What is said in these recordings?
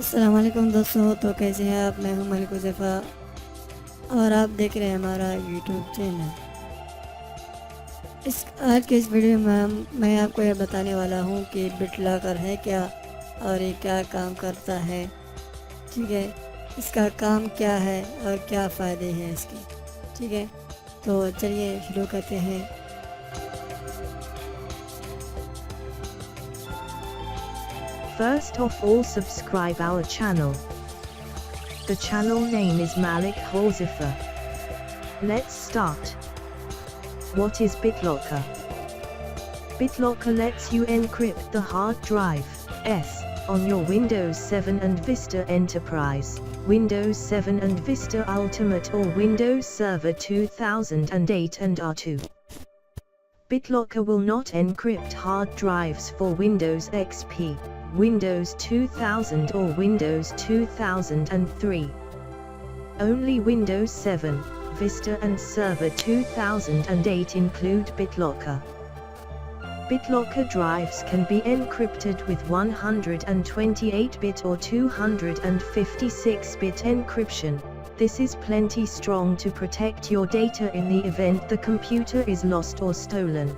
अस्सलाम वालेकुम दोस्तों। तो कैसे हैं आप? मैं हूं मलिक उज़ैफ़ा और आप देख रहे हैं हमारा यूट्यूब चैनल। इस आज के इस वीडियो में मैं आपको यह बताने वाला हूं कि बिटलॉकर है क्या और ये क्या काम करता है। ठीक है, इसका काम क्या है और क्या फ़ायदे हैं इसके। ठीक है, तो चलिए शुरू करते हैं। First of all, subscribe our channel. The channel name is Malik Uzzaifa. Let's start. What is BitLocker? BitLocker lets you encrypt the hard drive S on your Windows 7 and Vista Enterprise, Windows 7 and Vista Ultimate or Windows Server 2008 and R2. BitLocker will not encrypt hard drives for Windows XP, Windows 2000 or Windows 2003. Only Windows 7, Vista and Server 2008 include BitLocker. BitLocker drives can be encrypted with 128-bit or 256-bit encryption. This is plenty strong to protect your data in the event the computer is lost or stolen.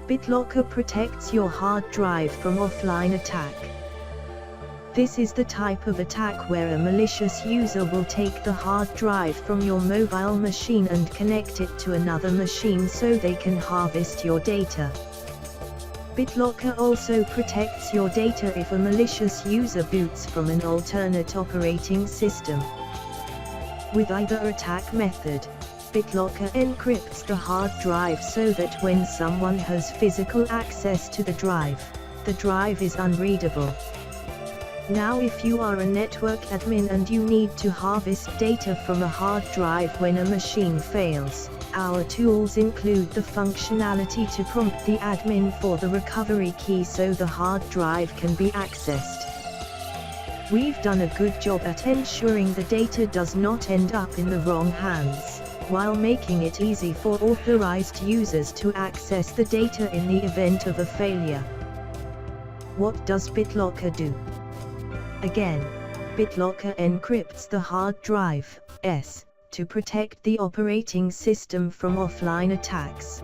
BitLocker protects your hard drive from offline attack. This is the type of attack where a malicious user will take the hard drive from your mobile machine and connect it to another machine so they can harvest your data. BitLocker also protects your data if a malicious user boots from an alternate operating system. With either attack method, BitLocker encrypts the hard drive so that when someone has physical access to the drive is unreadable. Now if you are a network admin and you need to harvest data from a hard drive when a machine fails, our tools include the functionality to prompt the admin for the recovery key so the hard drive can be accessed. We've done a good job at ensuring the data does not end up in the wrong hands, while making it easy for authorized users to access the data in the event of a failure. What does BitLocker do? Again, BitLocker encrypts the hard drive S to protect the operating system from offline attacks.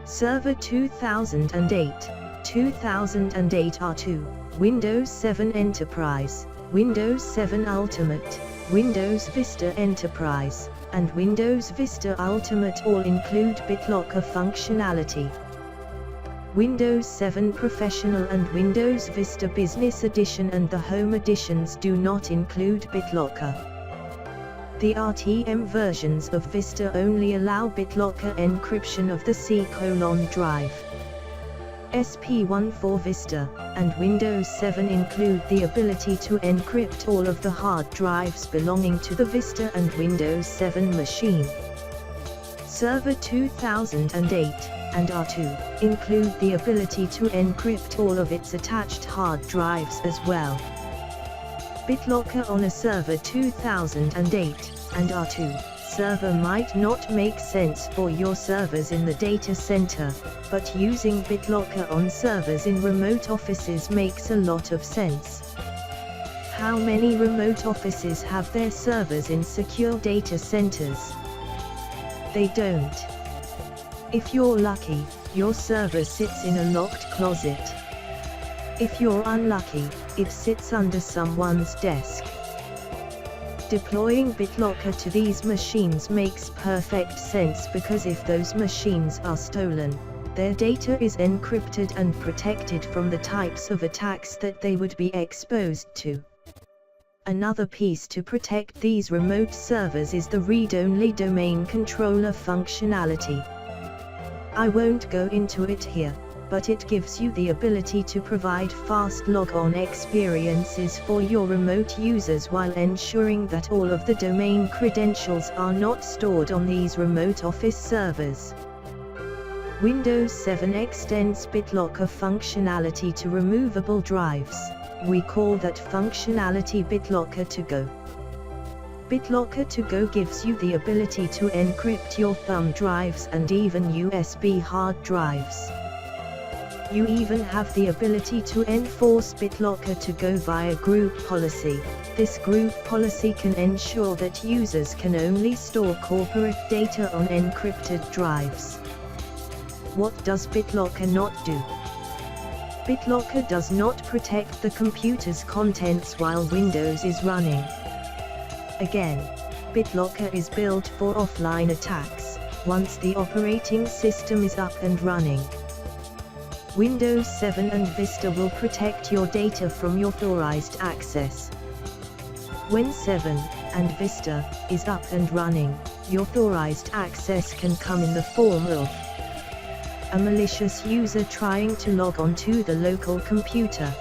Server 2008, 2008 R2, Windows 7 Enterprise, Windows 7 Ultimate, Windows Vista Enterprise, and Windows Vista Ultimate all include BitLocker functionality. Windows 7 Professional and Windows Vista Business Edition and the Home Editions do not include BitLocker. The RTM versions of Vista only allow BitLocker encryption of the C: drive. SP1 for Vista and Windows 7 include the ability to encrypt all of the hard drives belonging to the Vista and Windows 7 machine. Server 2008 and R2 include the ability to encrypt all of its attached hard drives as well. BitLocker on a Server 2008 and R2 server might not make sense for your servers in the data center, but using BitLocker on servers in remote offices makes a lot of sense. How many remote offices have their servers in secure data centers? They don't. If you're lucky, your server sits in a locked closet. If you're unlucky, it sits under someone's desk. Deploying BitLocker to these machines makes perfect sense because if those machines are stolen, their data is encrypted and protected from the types of attacks that they would be exposed to. Another piece to protect these remote servers is the read-only domain controller functionality. I won't go into it here, but it gives you the ability to provide fast log-on experiences for your remote users while ensuring that all of the domain credentials are not stored on these remote office servers. Windows 7 extends BitLocker functionality to removable drives. We call that functionality BitLocker to Go. BitLocker to Go gives you the ability to encrypt your thumb drives and even USB hard drives. You even have the ability to enforce BitLocker to go via group policy. This group policy can ensure that users can only store corporate data on encrypted drives. What does BitLocker not do? BitLocker does not protect the computer's contents while Windows is running. Again, BitLocker is built for offline attacks, once the operating system is up and running. Windows 7 and Vista will protect your data from unauthorized access. When 7 and Vista is up and running, unauthorized access can come in the form of a malicious user trying to log on to the local computer.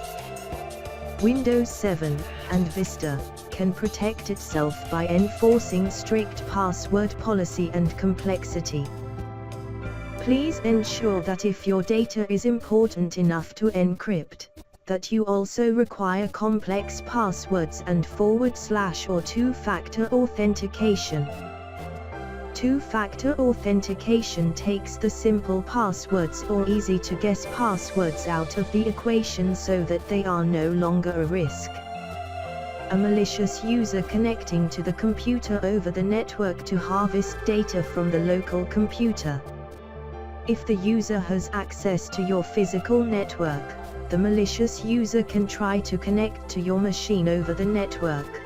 Windows 7 and Vista can protect itself by enforcing strict password policy and complexity. Please ensure that if your data is important enough to encrypt, that you also require complex passwords and / or two-factor authentication. Two-factor authentication takes the simple passwords or easy-to-guess passwords out of the equation so that they are no longer a risk. A malicious user connecting to the computer over the network to harvest data from the local computer. If the user has access to your physical network, the malicious user can try to connect to your machine over the network.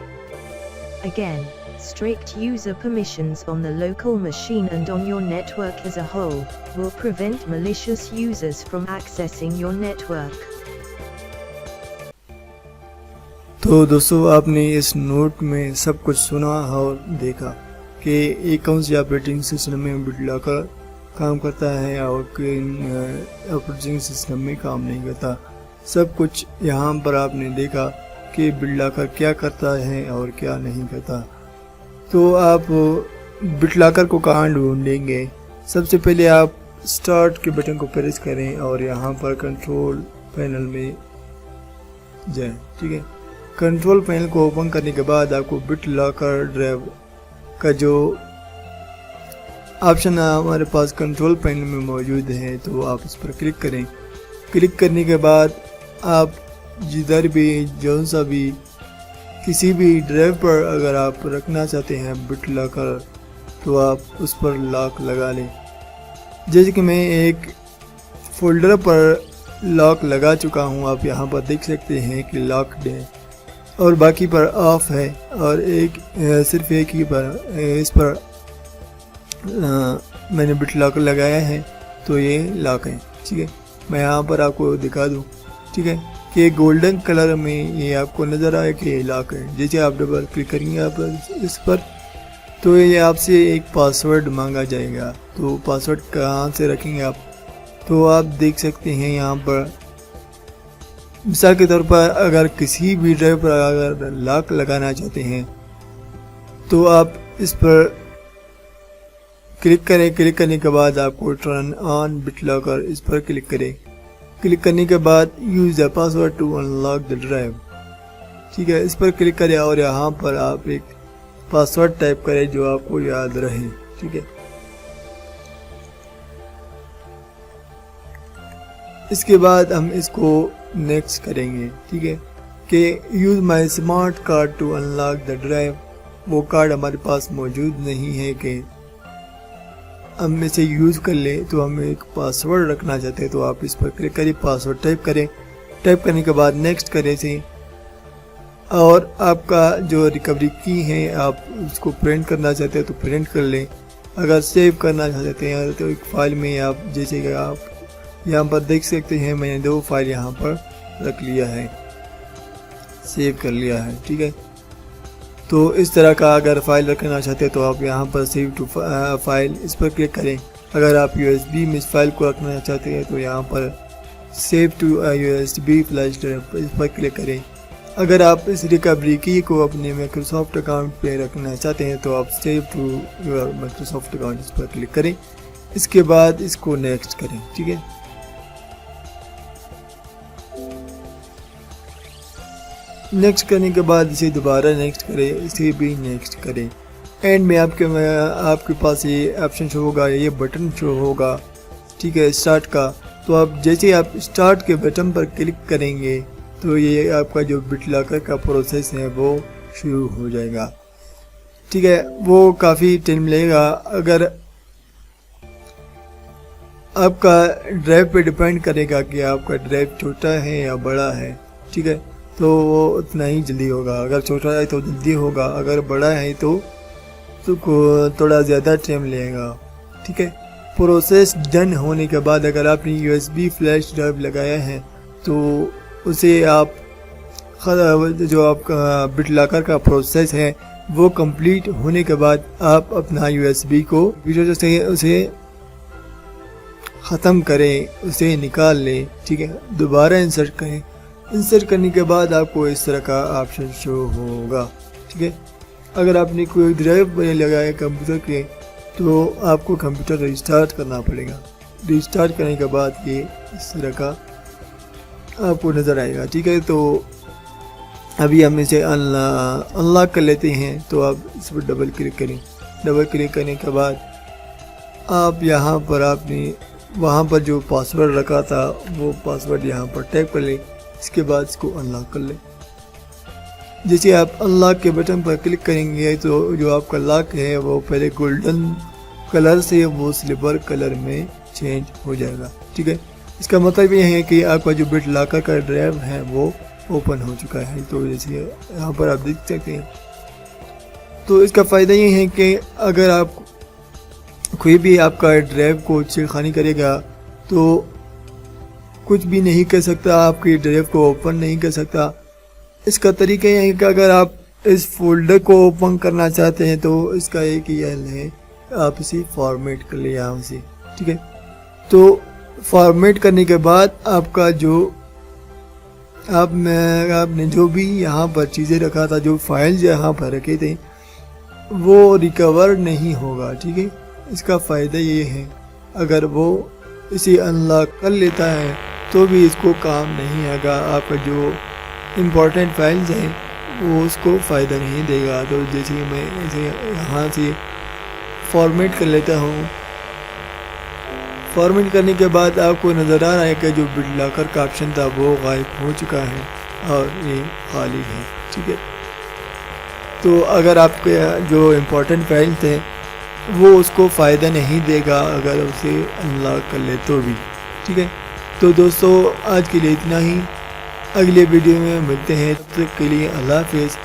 Again, strict user permissions on the local machine and on your network as a whole will prevent malicious users from accessing your network. تو دوستو آپ نے اس note میں سب کچھ سنا اور دیکھا کہ ایک کون سی آپریٹنگ سسٹم میں BitLocker کام کرتا ہے اور کن آپریٹنگ سسٹم میں کام نہیں کرتا. سب کچھ یہاں پر آپ نے دیکھا کہ BitLocker کیا کرتا ہے اور کیا نہیں کرتا. تو آپ BitLocker کو کہاں ڈھونڈیں گے؟ سب سے پہلے آپ اسٹارٹ کے بٹن کو پریس کریں اور یہاں پر کنٹرول پینل میں جائیں. ٹھیک ہے، کنٹرول پینل کو اوپن کرنے کے بعد آپ کو BitLocker ڈرائیو کا جو آپشن ہمارے پاس کنٹرول پینل میں موجود ہے تو آپ اس پر کلک کریں. کلک کرنے کے بعد آپ جدھر بھی جو سا بھی کسی بھی ڈرائیو پر اگر آپ رکھنا چاہتے ہیں BitLocker تو آپ اس پر لاک لگا لیں. جیسے کہ میں ایک فولڈر پر لاک لگا چکا ہوں، آپ یہاں پر دیکھ سکتے ہیں کہ لاکڈ ہے اور باقی پر آف ہے، اور صرف ایک ہی پر اس پر میں نے BitLocker لگایا ہے تو یہ لاک ہے. ٹھیک ہے، میں یہاں پر آپ کو دکھا دوں. ٹھیک ہے کہ گولڈن کلر میں یہ آپ کو نظر آئے کہ یہ لاک ہے. جیسے آپ ڈبل کلک کریں گے آپ اس پر تو یہ آپ سے ایک پاسورڈ مانگا جائے گا. تو پاسورڈ کہاں سے رکھیں گے آپ؟ تو آپ دیکھ سکتے ہیں یہاں پر مثال کے طور پر اگر کسی بھی ڈرائیو پر اگر لاک لگانا چاہتے ہیں تو آپ اس پر کلک کریں. کلک کرنے کے بعد آپ کو ٹرن آن BitLocker اس پر کلک کریں. کلک کرنے کے بعد use the password to unlock the drive. ٹھیک ہے، اس پر کلک کریں اور یہاں پر آپ ایک پاسورڈ ٹائپ کریں جو آپ کو یاد رہے. ٹھیک ہے، اس کے بعد ہم اس کو نیکسٹ کریں گے. ٹھیک ہے کہ use my smart card to unlock the drive. وہ کارڈ ہمارے پاس موجود نہیں ہے کہ ہم اسے یوز کر لیں، تو ہم ایک پاسورڈ رکھنا چاہتے ہیں تو آپ اس پر کلک کریں، پاسورڈ ٹائپ کریں. ٹائپ کرنے کے بعد نیکسٹ کریں سے، اور آپ کا جو ریکوری کی ہے آپ اس کو پرنٹ کرنا چاہتے ہیں تو پرنٹ کر لیں. اگر سیو کرنا چاہتے ہیں تو ایک فائل میں آپ جیسے کہ آپ یہاں پر دیکھ سکتے ہیں میں نے 2 فائل یہاں پر رکھ لیا ہے، سیو کر لیا ہے. ٹھیک ہے، تو اس طرح کا اگر فائل رکھنا چاہتے ہیں تو آپ یہاں پر سیو ٹو فائل اس پر کلک کریں. اگر آپ USB میں اس فائل کو رکھنا چاہتے ہیں تو یہاں پر save to USB flash drive اس پر کلک کریں. اگر آپ اس ریکوری کی کو اپنے مائکروسافٹ اکاؤنٹ پہ رکھنا چاہتے ہیں تو آپ save to your Microsoft account اس پر کلک کریں. اس کے بعد اس کو نیکسٹ کریں. ٹھیک ہے، نیکسٹ کرنے کے بعد اسے دوبارہ نیکسٹ کریں، اسے بھی نیکسٹ کریں. اینڈ میں آپ کے پاس یہ آپشن شو ہوگا، یہ بٹن شو ہوگا. ٹھیک ہے، اسٹارٹ کا. تو آپ جیسے آپ اسٹارٹ کے بٹن پر کلک کریں گے تو یہ آپ کا جو بٹ لاکر کا پروسیس ہے وہ شروع ہو جائے گا. ٹھیک ہے، وہ کافی ٹائم لے گا. اگر آپ کا ڈرائیو پہ ڈیپینڈ کرے گا کہ آپ کا ڈرائیو چھوٹا ہے یا بڑا ہے. ٹھیک ہے، تو وہ اتنا ہی جلدی ہوگا. اگر چھوٹا ہے تو جلدی ہوگا، اگر بڑا ہے تو تھوڑا زیادہ ٹائم لے گا. ٹھیک ہے، پروسیس ڈن ہونے کے بعد اگر آپ نے U S B flash drive لگایا ہے تو اسے آپ جو آپ کا بٹ لاکر کا پروسیس ہے وہ کمپلیٹ ہونے کے بعد آپ اپنا یو ایس بی کو اسے ختم کریں، اسے نکال لیں. ٹھیک ہے، دوبارہ انسرٹ کریں. انسرٹ کرنے کے بعد آپ کو اس طرح کا آپشن شو ہوگا. ٹھیک ہے، اگر آپ نے کوئی ڈرائیو لگایا کمپیوٹر کے تو آپ کو کمپیوٹر ریسٹارٹ کرنا پڑے گا. ریسٹارٹ کرنے کے بعد یہ اس طرح کا آپ کو نظر آئے گا. ٹھیک ہے، تو ابھی ہم اسے انلاک کر لیتے ہیں. تو آپ اس پر ڈبل کلک کریں. ڈبل کلک کرنے کے بعد آپ یہاں پر آپ نے وہاں پر جو پاسورڈ رکھا تھا وہ پاسورڈ یہاں پر ٹائپ کر لیں. اس کے بعد اس کو انلاک کر لیں. جیسے آپ انلاک کے بٹن پر کلک کریں گے تو جو آپ کا لاک ہے وہ پہلے گولڈن کلر سے وہ سلور کلر میں چینج ہو جائے گا. ٹھیک ہے، اس کا مطلب یہ ہے کہ آپ کا جو بٹ لاکر کا ڈرائیو ہے وہ اوپن ہو چکا ہے. تو جیسے یہاں پر آپ دیکھ سکتے ہیں. تو اس کا فائدہ یہ ہے کہ اگر آپ کوئی بھی آپ کا ڈرائیو کو چھیڑخانی کرے گا تو کچھ بھی نہیں کر سکتا، آپ کی ڈرائیو کو اوپن نہیں کر سکتا. اس کا طریقہ یہ ہے کہ اگر آپ اس فولڈر کو اوپن کرنا چاہتے ہیں تو اس کا ایک ہی حل ہے، آپ اسے فارمیٹ کر لیں یہاں سے. ٹھیک ہے، تو فارمیٹ کرنے کے بعد آپ کا جو آپ نے جو بھی یہاں پر چیزیں رکھا تھا، جو فائلز یہاں پر رکھے تھے وہ ریکور نہیں ہوگا. ٹھیک ہے، اس کا فائدہ یہ ہے اگر وہ اسے انلاک کر لیتا ہے تو بھی اس کو کام نہیں آئے گا. آپ کا جو امپورٹنٹ فائلز ہیں وہ اس کو فائدہ نہیں دے گا. تو جیسے میں اسے یہاں سے فارمیٹ کر لیتا ہوں. فارمیٹ کرنے کے بعد آپ کو نظر آ رہا ہے کہ جو بٹ لاکر کا آپشن تھا وہ غائب ہو چکا ہے اور یہ خالی ہے. ٹھیک ہے، تو اگر آپ کے جو امپورٹنٹ فائلز ہیں وہ اس کو فائدہ نہیں دے گا اگر اسے انلاک کر لے تو بھی. ٹھیک ہے، تو دوستو آج کے لیے اتنا ہی. اگلے ویڈیو میں ملتے ہیں، تب تک کے لیے اللہ حافظ.